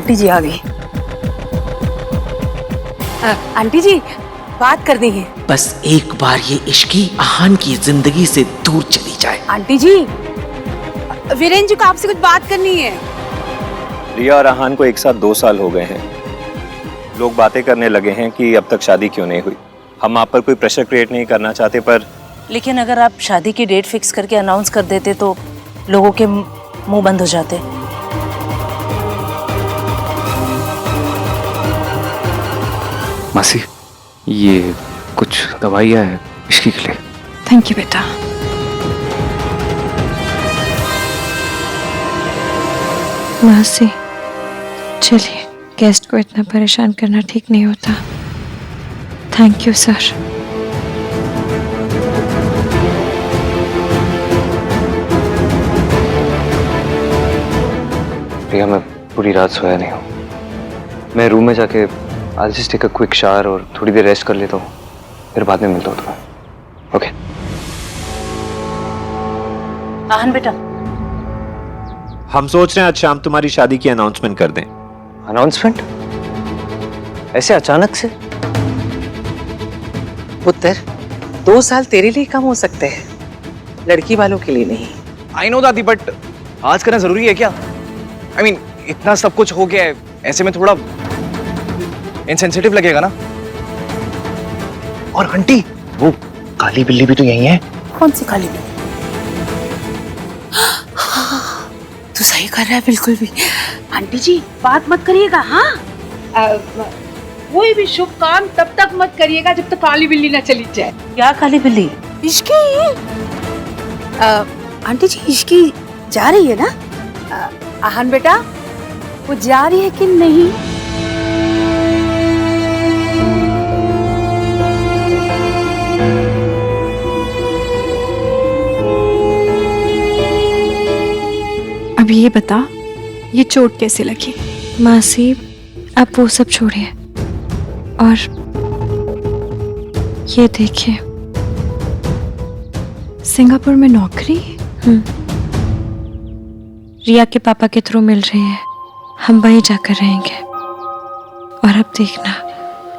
Aunty जी आ गई। Aunty जी बात करनी है। बस एक बार ये इश्की आहान की जिंदगी से दूर चली जाए। आंटी जी, वीरेन जी को आपसे कुछ बात करनी है। रिया और आहान को एक साथ 2 साल हो गए हैं। लोग बातें करने लगे हैं कि अब तक शादी क्यों नहीं हुई। हम आप पर कोई प्रेशर क्रिएट नहीं करना चाहते, पर लेकिन अगर आप शादी की डेट फिक्स करके अनाउंस कर देते तो लोगों के मुंह बंद हो जाते। मासी, ये कुछ दवाइयाँ हैं इश्की के लिए। थैंक यू बेटा। मासी, चलिए, गेस्ट को इतना परेशान करना ठीक नहीं होता। Thank you sir. रिया, मैं पूरी रात सोया नहीं हूँ। मैं रूम में जाके I'll just take a quick shower और थोड़ी देर रेस्ट कर लेता हूँ, फिर बाद में मिलता हूँ तुम्हें। ओके? आहान बेटा, हम सोच रहे हैं आज शाम तुम्हारी शादी की अनाउंसमेंट कर दें। अनाउंसमेंट? ऐसे अचानक से? पुत्र, 2 साल तेरे लिए कम हो सकते हैं, लड़की वालों के लिए नहीं। आई नो दादी, बट आज करना जरूरी है क्या? I mean, इतना सब कुछ हो गया है, ऐसे में थोड़ा इनसेंसिटिव लगेगा ना। और आंटी, वो काली बिल्ली भी तो यही है। कौन सी काली बिल्ली? तू सही कर रहा है बिल्कुल भी। आंटी जी बात मत करिएगा। हाँ, कोई भी शुभ काम तब तक मत करिएगा जब तक काली बिल्ली ना चली जाए। क्या काली बिल्ली? इश्की। आंटी जी इश्की जा रही है ना? आहान बेटा, वो जा रही है कि नहीं? अब ये बता, ये चोट कैसे लगी? मासी, आप वो सब छोड़िए और ये देखिए। सिंगापुर में नौकरी? रिया के पापा के थ्रू मिल रही है। हम वहीं जाकर रहेंगे और अब देखना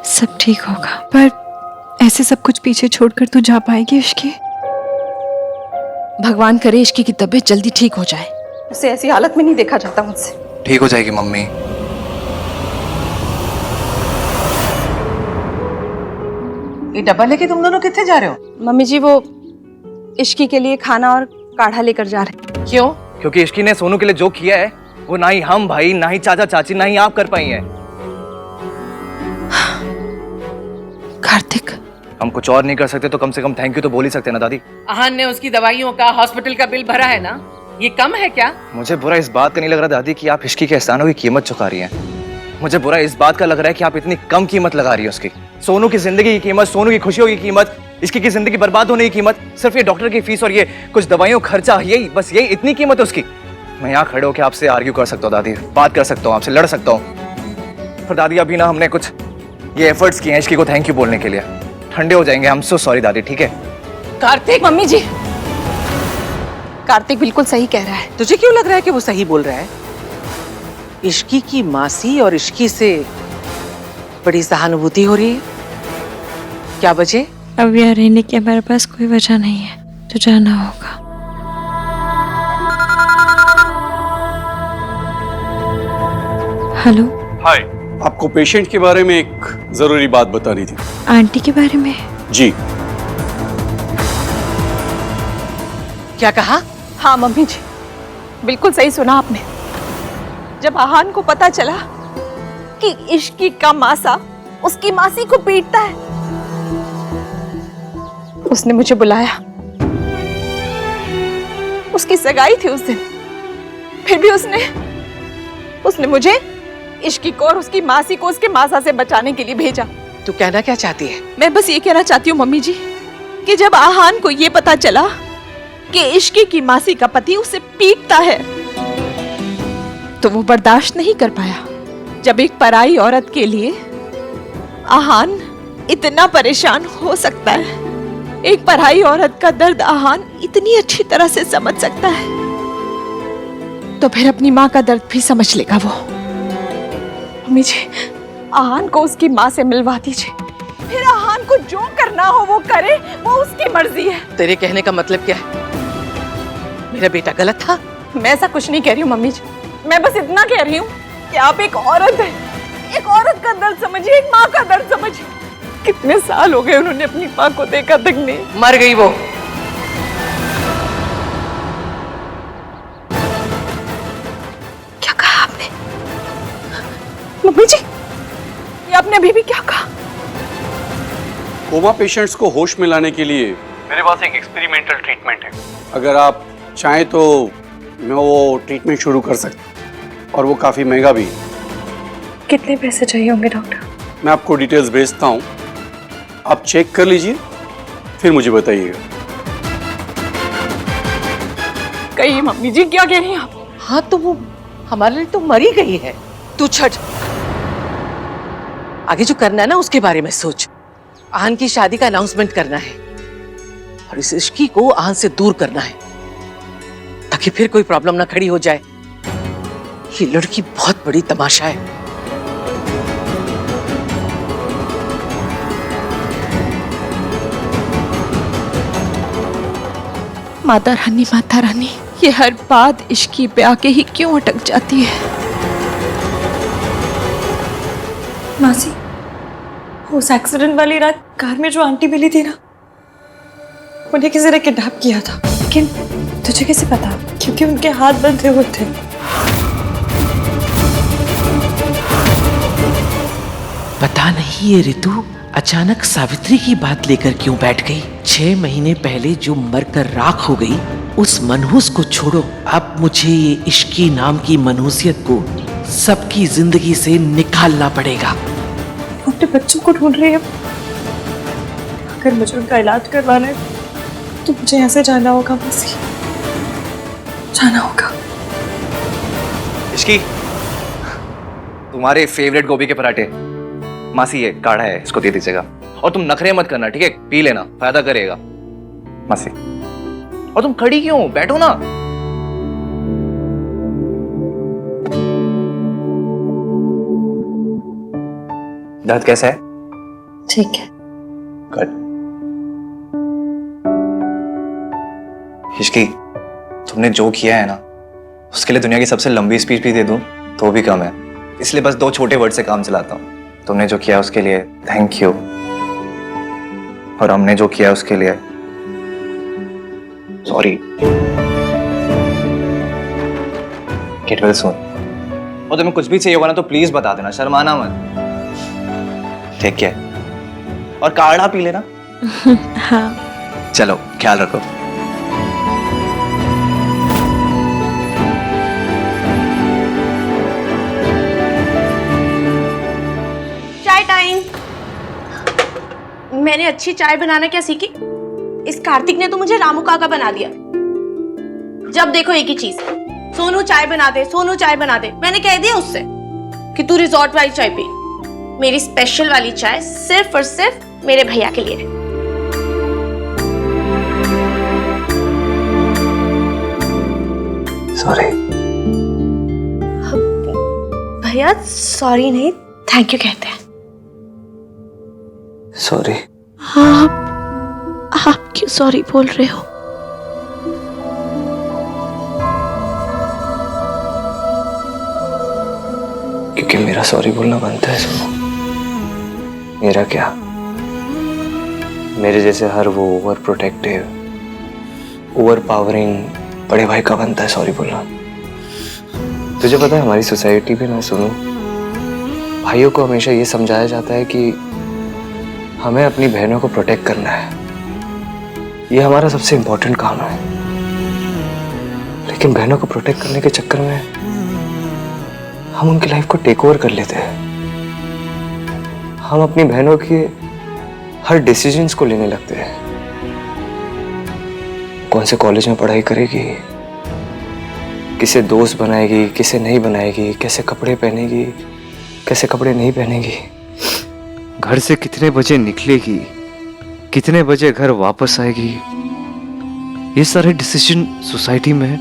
सब ठीक होगा। पर ऐसे सब कुछ पीछे छोड़कर तू जा पाएगी इश्की? भगवान करे इश्की की तबीयत जल्दी ठीक हो जाए। उसे ऐसी हालत में नहीं देखा जाता मुझसे। ठीक हो जाएगी मम्मी। ये डब्बा लेके तुम दोनों कितने जा रहे हो? मम्मी जी, वो इश्की के लिए खाना और काढ़ा लेकर जा रहे हैं। क्यों? क्योंकि इश्की ने सोनू के लिए जो किया है वो ना ही हम भाई, ना ही चाचा चाची, ना ही आप कर पाई हैं। कार्तिक, हम कुछ और नहीं कर सकते तो कम से कम थैंक यू तो बोल ही सकते ना दादी। आहान ने उसकी दवाइयों का, हॉस्पिटल का बिल भरा है ना, ये कम है क्या? मुझे बुरा इस बात का नहीं लग रहा दादी कि आप इश्की के एहसानों की कीमत चुका रही हैं। मुझे बुरा इस बात का लग रहा है कि आप इतनी कम कीमत लगा रही है उसकी। सोनू की जिंदगी की कीमत, सोनू की खुशियों की कीमत, इश्की की जिंदगी बर्बाद होने की कीमत, सिर्फ ये डॉक्टर की फीस और ये कुछ दवाइयों खर्चा, यही बस, यही इतनी कीमत है उसकी। मैं यहाँ खड़े होकर आपसे आर्ग्यू कर सकता हूँ दादी, बात कर सकता हूँ, आपसे लड़ सकता हूँ, पर दादी अभी ना हमने कुछ ये एफर्ट्स किए हैं इश्की को थैंक यू बोलने के लिए। ठंडे हो जाएंगे। आई एम सो सॉरी दादी, ठीक है? कार्तिक, मम्मी जी, कार्तिक बिल्कुल सही कह रहा है। तुझे क्यों लग रहा है कि वो सही बोल रहा है? इश्की की मासी और इश्की से बड़ी सहानुभूति हो रही है। क्या वजह? अब यहाँ रहने की हमारे पास कोई वजह नहीं है, तो जाना होगा। हेलो। हाय, आपको पेशेंट के बारे में एक जरूरी बात बतानी थी। आंटी के बारे में? जी। क्या कहा? हाँ मम्मी जी, बिल्कुल सही सुना आपने। जब आहान को पता चला कि इश्की का मासा उसकी मासी को पीटता है, उसने मुझे बुलाया। उसकी सगाई थी उस दिन, फिर भी उसने मुझे इश्की को और उसकी मासी को उसके मासा से बचाने के लिए भेजा। तू कहना क्या चाहती है? मैं बस ये कहना चाहती हूँ मम्मी जी कि जब आहान को ये पता चला कि इश्की की मासी का पति उसे पीटता है, तो वो बर्दाश्त नहीं कर पाया। जब एक पराई औरत के लिए आहान इतना परेशान हो सकता है, एक पराई औरत का दर्द आहान इतनी अच्छी तरह से समझ सकता है, तो फिर अपनी माँ का दर्द भी समझ लेगा वो। मम्मी जी, आहान को उसकी माँ से मिलवा दीजिए, फिर आहान को जो करना हो वो करे, वो उसकी मर्जी है। तेरे कहने का मतलब क्या है? मेरा बेटा गलत था? मैं ऐसा कुछ नहीं कह रही हूँ मम्मी जी, मैं बस इतना कह रही हूँ कि आप एक औरत हैं, एक औरत का दर्द समझिए, एक माँ का दर्द समझिए। कितने साल हो गए उन्होंने अपनी माँ को देखा तक नहीं। मर गई वो। क्या कहा आपने? मम्मी जी, ये आपने अभी भी क्या कहा? कोमा पेशेंट्स को होश में लाने के लिए मेरे पास एक एक्सपेरिमेंटल ट्रीटमेंट है। अगर आप चाहें तो मैं वो ट्रीटमेंट शुरू कर सकता हूँ, और वो काफ़ी महंगा भी। कितने पैसे चाहिए होंगे डॉक्टर? मैं आपको डिटेल्स भेजता हूँ, आप चेक कर लीजिए, फिर मुझे बताइएगा। कहिए मम्मी जी, क्या कह रही हैं आप? हाँ तो वो हमारे लिए तो मरी गई है। तू छट, आगे जो करना है ना उसके बारे में सोच। आहान की शादी का अनाउंसमेंट करना है और इस इश्की को आहान से दूर करना है ताकि फिर कोई प्रॉब्लम ना खड़ी हो जाए। ये लड़की बहुत बड़ी तमाशा है। माता रानी, ये हर बात इश्की पे आके ही क्यों अटक जाती है? मासी, उस एक्सीडेंट वाली रात कार में जो आंटी मिली थी ना, उन्हें किसी ने किडनैप किया था। लेकिन तुझे कैसे पता? क्योंकि उनके हाथ बंधे हुए थे। पता नहीं ये ऋतु अचानक सावित्री की बात लेकर क्यों बैठ गई। 6 महीने पहले जो मरकर राख हो गई, उस मनहूस को छोड़ो, अब मुझे ये इश्की नाम की मनहूसियत को सबकी जिंदगी से निकालना पड़ेगा। वो अपने बच्चों को ढूंढ रही है। अगर मुझे उनका इलाज करवाना है तो मुझे यहाँ से जाना होगा मासी, जाना होगा। इश्की, तुम्हारे फेवरेट गोभी के पराठे। मासी ये काढ़ा है, इसको दे दीजिएगा। और तुम नखरे मत करना, ठीक है? पी लेना, फायदा करेगा। मासी, और तुम खड़ी क्यों? बैठो ना। दर्द कैसा है? ठीक है। गुड। इश्की, तुमने जो किया है ना, उसके लिए दुनिया की सबसे लंबी स्पीच भी दे दूं तो भी कम है। इसलिए बस 2 छोटे वर्ड से काम चलाता हूं। तुमने जो किया उसके लिए थैंक यू, और हमने जो किया उसके लिए सॉरी। Get well soon. और तुम्हें कुछ भी चाहिए होगा ना तो प्लीज बता देना, शर्माना मत। ठीक है? और काढ़ा पी लेना। हाँ। चलो, ख्याल रखो। चाय टाइम। मैंने अच्छी चाय बनाना क्या सीखी? इस कार्तिक ने तो मुझे रामू काका बना दिया। जब देखो एक ही चीज, सोनू चाय बना दे, सोनू चाय बना दे। मैंने कह दिया उससे कि तू रिजॉर्ट वाली चाय पी। मेरी स्पेशल वाली चाय सिर्फ और सिर्फ मेरे भैया के लिए। सॉरी। भैया सॉरी नहीं, थैंक यू कहते हैं। सॉरी। आप क्यों सॉरी बोल रहे हो? क्योंकि मेरा सॉरी बोलना बनता है। सुनो, मेरा क्या, मेरे जैसे हर वो ओवर प्रोटेक्टिव, ओवर पावरिंग बड़े भाई का बनता है सॉरी बोलना। तुझे पता है हमारी सोसाइटी में ना, सुनो, भाइयों को हमेशा ये समझाया जाता है कि हमें अपनी बहनों को प्रोटेक्ट करना है, ये हमारा सबसे इंपॉर्टेंट काम है। लेकिन बहनों को प्रोटेक्ट करने के चक्कर में हम उनकी लाइफ को टेक ओवर कर लेते हैं। हम अपनी बहनों के हर डिसीजंस को लेने लगते हैं। कौन से कॉलेज में पढ़ाई करेगी, किसे दोस्त बनाएगी, किसे नहीं बनाएगी, कैसे कपड़े पहनेगी, कैसे कपड़े नहीं पहनेगी, घर से कितने बजे निकलेगी, कितने बजे घर वापस आएगी, ये सारे डिसीजन सोसाइटी में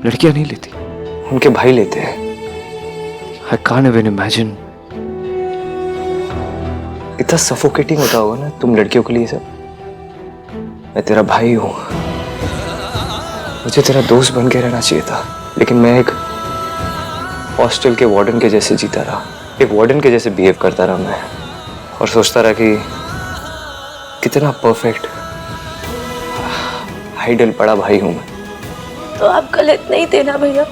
लड़कियां नहीं लेती, उनके भाई लेते हैं। I can't even imagine. इतना सफोकेटिंग होता होगा ना तुम लड़कियों के लिए सब। मैं तेरा भाई हूँ, मुझे तेरा दोस्त बन के रहना चाहिए था, लेकिन मैं एक हॉस्टल के वार्डन के जैसे जीता रहा, एक वार्डन के जैसे बिहेव करता रहा मैं, और सोचता रहा कि कितना परफेक्ट आइडल बड़ा भाई हूँ मैं। तो आप गलत नहीं थे ना भैया,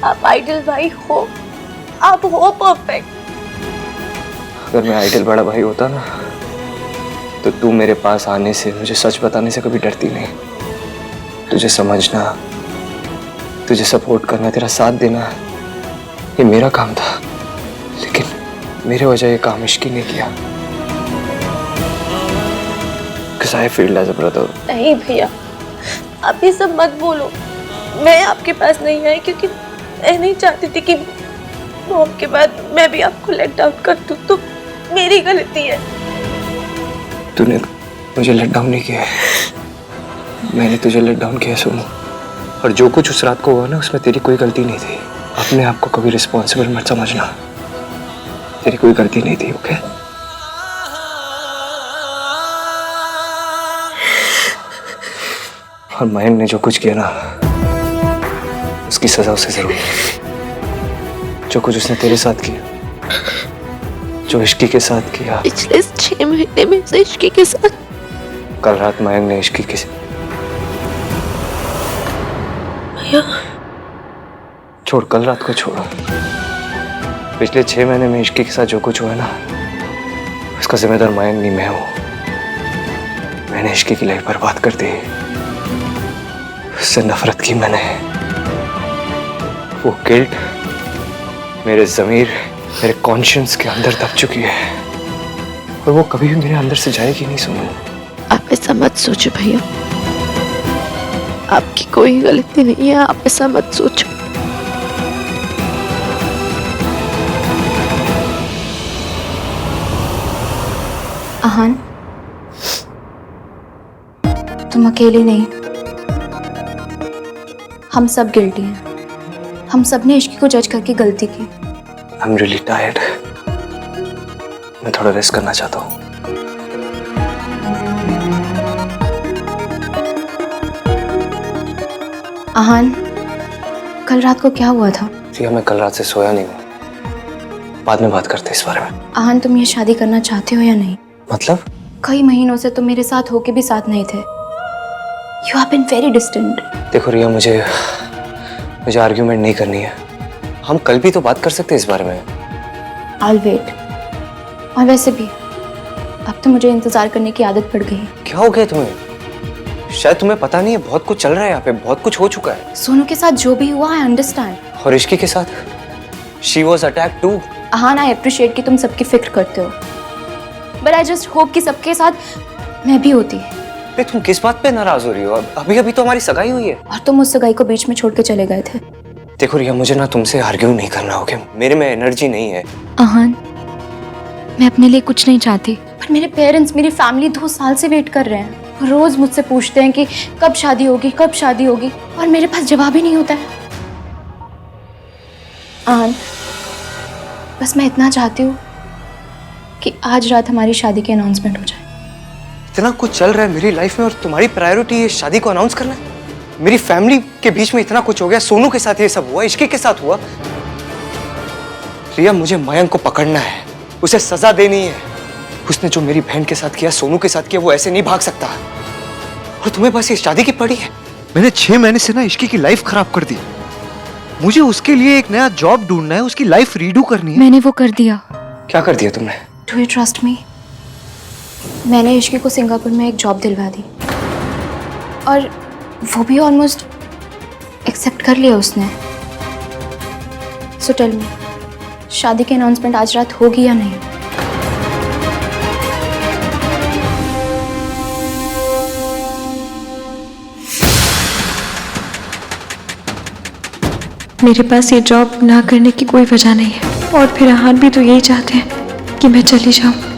आप आइडल भाई हो, आप हो परफेक्ट। अगर मैं आइडल बड़ा भाई होता ना, तो तू मेरे पास आने से, मुझे सच बताने से कभी डरती नहीं। तुझे समझना, तुझे सपोर्ट करना, तेरा साथ देना, ये मेरा काम था, लेकिन मेरे वजह ये काम इश्की ने किया। Because I feel as a brother. नहीं भैया, आप ये सब मत बोलो। मैं आपके पास नहीं आई क्योंकि मैं नहीं चाहती थी कि मॉम के बाद मैं भी आपको लेट डाउन कर दूं, तो मेरी गलती है। तूने मुझे लेट डाउन नहीं किया, मैंने तुझे लेट डाउन किया सोनू। और जो कुछ उस रात को हुआ ना, उसमें तेरी कोई गलती नहीं थी। अपने आप को कभी रिस्पॉन्सिबल मत समझना, तेरी कोई गलती नहीं थी, ओके? और मयंक ने जो कुछ किया ना, उसकी सजा उसे जरूर मिलेगी। जो कुछ उसने तेरे साथ किया, जो इश्की के साथ किया, पिछले 6 महीने में से इश्की के साथ। कल रात मयंक ने इश्की के भैया छोड़, कल रात को छोड़ो। पिछले 6 महीने में इश्की के साथ जो कुछ हुआ ना, उसका जिम्मेदार मयंक नहीं, मैं हूं। मैंने इश्की की लाइफ बर्बाद कर दी, उससे नफरत की मैंने। वो गिल्ट मेरे ज़मीर, मेरे कॉन्शियंस के अंदर दब चुकी है, और वो कभी भी मेरे अंदर से जाएगी नहीं। सुनो, आप ऐसा मत सोचो भैया, आपकी कोई गलती नहीं है, आप ऐसा मत सोचो। आहान, तुम अकेले नहीं, हम सब गिल्टी हैं। हम सब ने इश्की को जज करके गलती की। I'm really tired. मैं थोड़ा रेस्ट करना चाहता हूँ। आहान, कल रात को क्या हुआ था? रिया, मैं कल रात से सोया नहीं हूँ, बाद में बात करते इस बारे में। आहान, तुम ये शादी करना चाहते हो या नहीं? मतलब? कई महीनों से तुम मेरे साथ होके भी साथ नहीं थे। You have been very distant. देखो रिया, मुझे आर्ग्यूमेंट नहीं करनी है। हम कल भी तो बात कर सकते हैं इस बारे में। I'll wait. और वैसे भी अब तो मुझे इंतजार करने की आदत पड़ गई है। क्या हो गया तुम्हें? शायद तुम्हें पता नहीं है, बहुत कुछ चल रहा है यहाँ पे, बहुत कुछ हो चुका है। सोनू के साथ जो भी हुआ, I understand. और इश्की के साथ? She was attacked too. Ahaan, I appreciate कि तुम सबकी फिक्र करते हो, but I just hope कि सबके साथ मैं भी होती। तुम किस बात पे नाराज हो रही हो? अभी अभी तो हमारी सगाई हुई है। और तुम उस सगाई को बीच में छोड़ के चले गए थे। देखो रिया, मुझे ना तुमसे आर्ग्यू नहीं करना, ओके? मेरे में एनर्जी नहीं है। आहान, मैं अपने लिए कुछ नहीं चाहती, पर मेरे पेरेंट्स, मेरी फैमिली 2 साल से वेट कर रहे हैं। वो रोज मुझसे पूछते हैं कि कब शादी होगी, कब शादी होगी, और मेरे पास जवाब ही नहीं होता है। आहान, बस मैं इतना चाहती हूँ कि आज रात हमारी शादी की अनाउंसमेंट हो जाए। इतना कुछ चल रहा है मेरी लाइफ में, और तुम्हारी प्रायोरिटी ये शादी को अनाउंस करना है? मेरी फैमिली के बीच में इतना कुछ हो गया, सोनू के साथ ये सब हुआ, इश्की के साथ हुआ। रिया, मुझे मयंक को पकड़ना है, उसे सजा देनी है। उसने जो मेरी बहन के साथ किया, सोनू के साथ किया, वो ऐसे नहीं भाग सकता। और तुम्हें बस ये शादी की पड़ी है। मैंने 6 महीने से ना इश्की की लाइफ खराब कर दी। मुझे उसके लिए एक नया जॉब ढूंढना है, उसकी लाइफ रीडू करनी है। मैंने वो कर दिया। क्या कर दिया तुमने? Do you trust me? मैंने इश्की को सिंगापुर में एक जॉब दिलवा दी, और वो भी ऑलमोस्ट एक्सेप्ट कर लिया उसने। सो टेल मी, शादी की अनाउंसमेंट आज रात होगी या नहीं? मेरे पास ये जॉब ना करने की कोई वजह नहीं है, और फिर आहान भी तो यही चाहते हैं कि मैं चली जाऊं।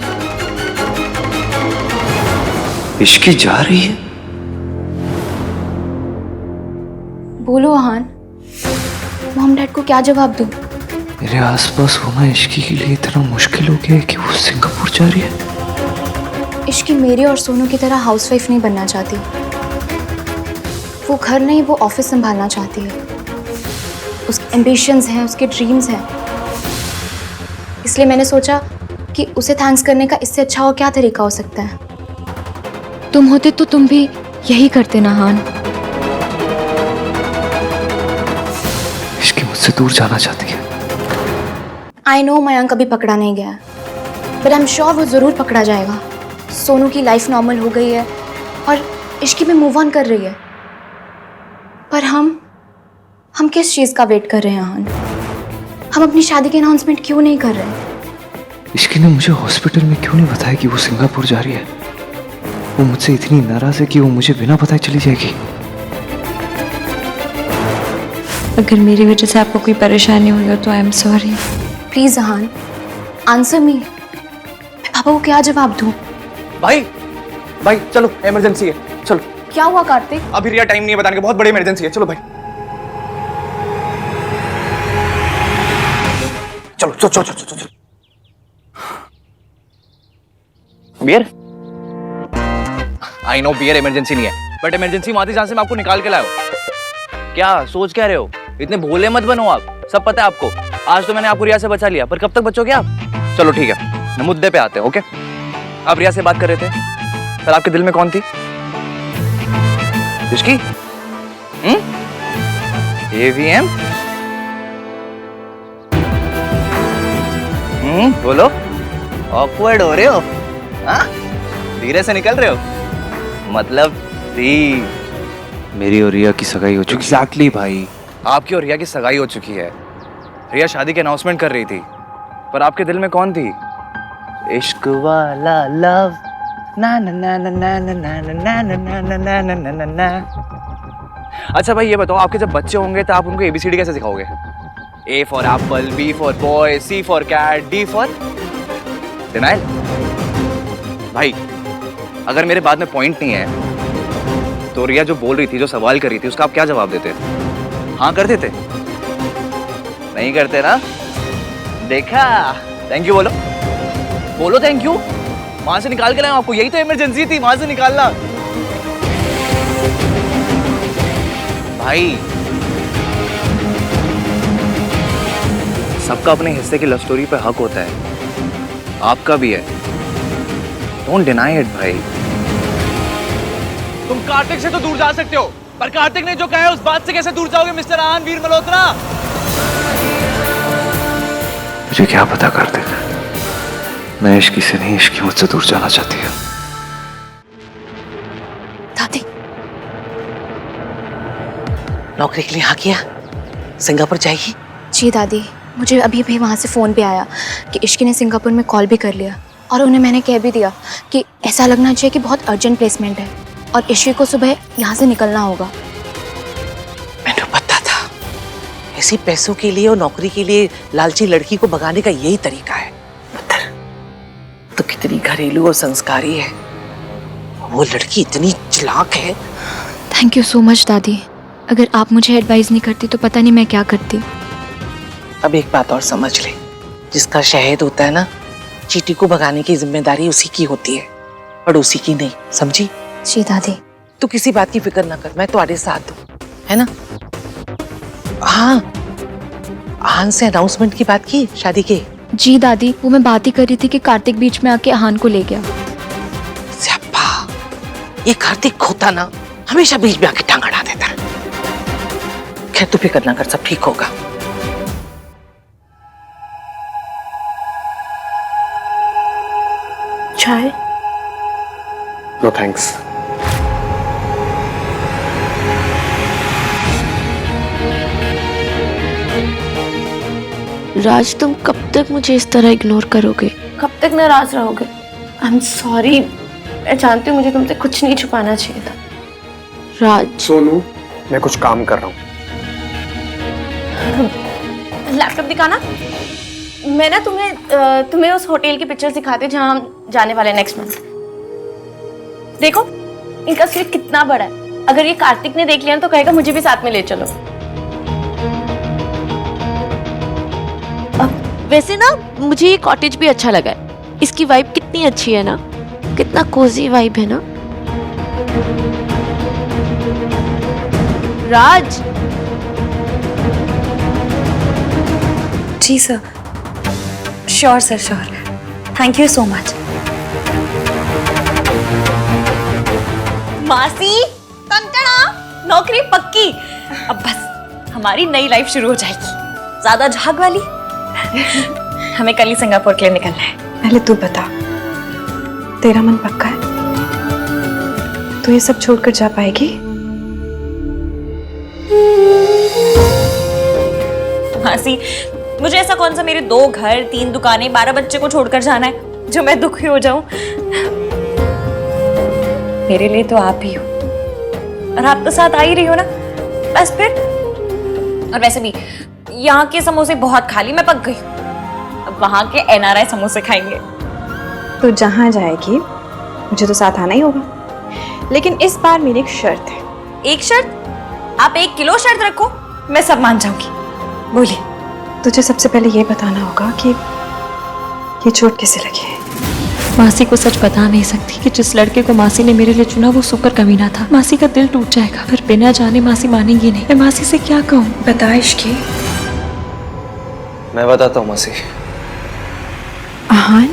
इश्की जा रही है? बोलो आहान, मॉम डैड को क्या जवाब दूं? मेरे आसपास होना इश्की के लिए इतना मुश्किल हो गया है कि वो सिंगापुर जा रही है। इश्की मेरी और सोनू की तरह हाउसवाइफ नहीं बनना चाहती। वो घर नहीं, वो ऑफिस संभालना चाहती है। उसके एम्बिशंस हैं, उसके ड्रीम्स हैं। इसलिए मैंने सोचा कि उसे थैंक्स करने का इससे अच्छा और क्या तरीका हो सकता है। तुम होते तो तुम भी यही करते ना हान। इश्की मुझसे दूर जाना चाहती है। आई नो मयंक अभी पकड़ा नहीं गया, बट आई एम श्योर वो ज़रूर पकड़ा जाएगा। सोनू की लाइफ नॉर्मल हो गई है और इश्की भी मूव ऑन कर रही है। पर हम किस चीज़ का वेट कर रहे हैं हान? हम अपनी शादी की अनाउंसमेंट क्यों नहीं कर रहे? इश्की ने मुझे हॉस्पिटल में क्यों नहीं बताया कि वो सिंगापुर जा रही है? वो मुझसे इतनी नाराज है कि वो मुझे बिना बताए चली जाएगी। अगर मेरी वजह से आपको कोई परेशानी हुई हो तो आई एम सॉरी। प्लीज हान, आंसर मी। मैं पापा को क्या जवाब दूं? भाई चलो, इमरजेंसी है, चलो। क्या हुआ कार्तिक? अभी रिया टाइम नहीं है बताने का, बहुत बड़ी इमरजेंसी है, चलो भाई। चलो। Beer? I know beer emergency नहीं है, बट इमरजेंसी वहां थी जहां से मैं आपको निकाल के लाया हूं। क्या सोच क्या रहे हो? इतने भोले मत बनो आप, सब पता है आपको। आज तो मैंने आपको रिया से बचा लिया, पर कब तक बचोगे आप? चलो ठीक है, मुद्दे पे आते हैं। ओके, आप रिया से बात कर रहे थे, पर आपके दिल में कौन थी? इश्की? AVM? बोलो, ऑकवर्ड हो रहे हो? हाँ? धीरे से निकल रहे हो? मतलब मेरी और रिया की सगाई हो चुकी है। एग्जैक्टली भाई, आपकी और रिया की सगाई हो चुकी है। रिया शादी की अनाउंसमेंट कर रही थी, पर आपके दिल में कौन थी? इश्क वाला लव ना ना ना ना ना ना ना ना ना ना ना ना ना ना ना। अच्छा भाई ये बताओ, आपके जब बच्चे होंगे तो आप उनको ABCD कैसे सिखाओगे? A for apple, B for boy, C for cat, D for denial. भाई अगर मेरे बात में पॉइंट नहीं है तो रिया जो बोल रही थी, जो सवाल कर रही थी, उसका आप क्या जवाब देते? हाँ करते थे? नहीं करते ना? देखा, थैंक यू बोलो थैंक यू। वहां से निकाल के लाया आपको, यही तो इमरजेंसी थी, वहां से निकालना। भाई सबका अपने हिस्से की लव स्टोरी पे हक होता है, आपका भी है। डोंट डिनाई इट भाई। तुम कार्तिक से तो दूर जा सकते हो, पर कार्तिक ने जो कहा है उस बात से कैसे दूर जाओगे मिस्टर आहान वीर मल्होत्रा? मुझे क्या पता कार्तिक, मैं इश्की से नहीं, इश्की मुझसे दूर जाना चाहती है। दादी, नौकरी के लिए हाँ किया? सिंगापुर जाएगी? जी दादी, मुझे अभी भी वहाँ से फ़ोन पे आया कि इश्की ने सिंगापुर में कॉल भी कर लिया और उन्हें मैंने कह भी दिया कि ऐसा लगना चाहिए कि बहुत अर्जेंट प्लेसमेंट है और इश्की को सुबह यहाँ से निकलना होगा। मैंने पता था, ऐसी पैसों के लिए और नौकरी के लिए लालची लड़की को भगाने का यही तरीका है। पत्थर तो कितनी घरेलू और संस्कारी है, वो लड़की इतनी चालाक है। थैंक यू सो मच दादी, अगर आप मुझे एडवाइस नहीं करती तो पता नहीं मैं क्या करती। अब एक बात और समझ ले, जिसका शहद होता है ना, चींटी को भगाने की जिम्मेदारी उसी की होती है, पड़ोसी की नहीं, समझी? जी दादी। तू किसी बात की फिक्र ना कर, मैं तुम्हारे साथ हूँ, है ना? हाँ, आहान से अनाउंसमेंट की बात की शादी के? जी दादी, वो मैं बात ही कर रही थी कि कार्तिक बीच में आके आहान को ले गया। स्यापा, ये कार्तिक होता ना हमेशा बीच में आके टांग अड़ा देता। खैर तू फिक्र ना कर, सब ठीक होगा। चाय? No thanks. राज, तुम कब तक मुझे इस तरह इग्नोर करोगे? कब तक नाराज रहोगे? आई एम सॉरी, मैं जानती हूँ मुझे तुमसे कुछ नहीं छुपाना चाहिए था। राज। सोनू, मैं कुछ काम कर रहा हूँ। लैपटॉप दिखाना। मैं ना तुम्हें उस होटल की पिक्चर दिखाती हूँ जहाँ हम जाने वाले नेक्स्ट मंथ। देखो इनका स्वीट कितना बड़ा है, अगर ये कार्तिक ने देख लिया तो कहेगा मुझे भी साथ में ले चलो। वैसे ना मुझे ये कॉटेज भी अच्छा लगा है। इसकी वाइब कितनी अच्छी है ना, कितना कोजी वाइब है ना। राज। जी sir, sure sir, sure. Thank you so much. मासी, टंटना, नौकरी पक्की। अब बस हमारी नई लाइफ शुरू हो जाएगी, ज्यादा झाग वाली। हमें कल ही सिंगापुर के लिए निकलना है। पहले तू बता, तेरा मन पक्का है? तू ये सब छोड़कर जा पाएगी? मासी, मुझे ऐसा कौन सा मेरे 2 घर, 3 दुकानें, 12 बच्चे को छोड़कर जाना है जो मैं दुखी हो जाऊं? मेरे लिए तो आप ही हो, और आप तो साथ आ ही रही हो ना, बस फिर। और वैसे भी यहाँ के समोसे बहुत खा ली, मैं पक गई हूँ। अब वहाँ के NRI समोसे खाएंगे। तो जहाँ जाएगी मुझे तो साथ आना ही होगा, लेकिन इस बार मेरी एक शर्त है। एक शर्त? आप 1 किलो शर्त रखो, मैं सब मान जाऊंगी। बोलिए। तुझे सबसे पहले ये बताना होगा कि ये चोट कैसे लगी है। मासी को सच बता नहीं सकती कि जिस लड़के को मासी ने मेरे लिए चुना वो सुकर कमीना था। मासी का दिल टूट जाएगा, पर बिना जाने मासी मानेगी नहीं। मैं मासी से क्या कहूँ? बता इश्की। मैं बताता हूँ मासी। आहान,